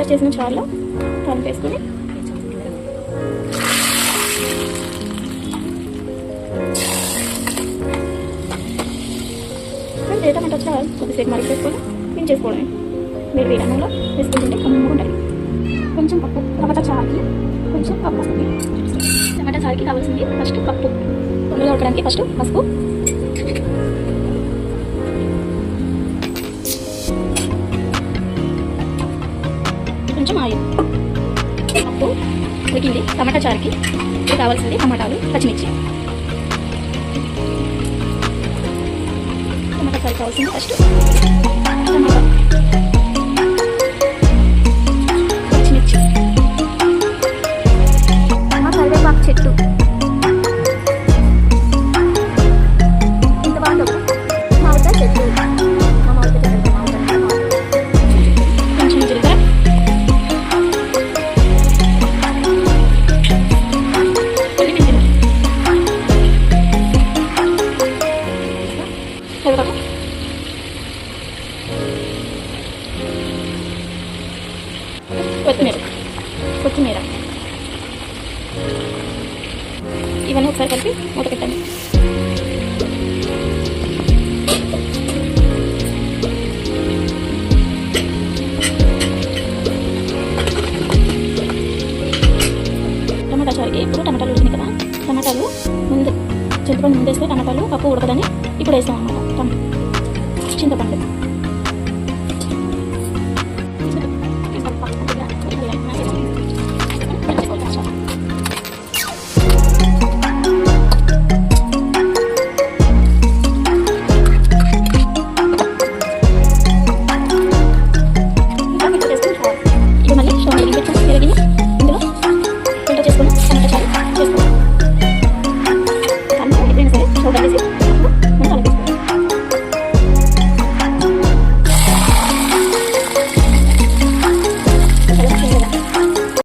Filter చేసిన చారులో తాలింపు వేసుకొని టమాటా చారు కొద్దిసేపు మరిగి వేసుకొని దించేసుకోవడమే. వేడి అన్నంలో వేసుకుంటుంటే కమ్ముకుంటాయి. కొంచెం పప్పు, టమాటా చారుకి కొంచెం పప్పు వస్తుంది. టమాటా చారుకి కావాల్సింది ఫస్ట్ పప్పు, తొందరగా ఉడకడానికి ఫస్ట్ పసుపు, కొంచెం ఆయిల్. పప్పు ఉడికింది. టమాటా చారుకి కావాల్సింది టమాటాలు, పచ్చిమిర్చి. టమాటా చారు కావాల్సింది ఫస్ట్ టమాటా, పచ్చిమిర్చి, కరివేపాకు చెట్టు. ఇంత బాగా మామిడికాయ చెట్టు, కొంచెం జీలకర్ర, కొత్తిమీర ఇవన్నీ ఒకసారి కలిపి మూత పెట్టండి. టమాటా చారుకి ఇప్పుడు టమాటాలు ఉడికినాయి కదా, టమాటాలు ముందు చింతపండు ముందు వేస్తే టమాటాలు పప్పు ఉడకదని ఇప్పుడు వేస్తాం అన్నమాట. చింతపండు, ఇందులో ఫిల్టర్ చేసుకొని టమాటా చారు చేసుకోవాలి.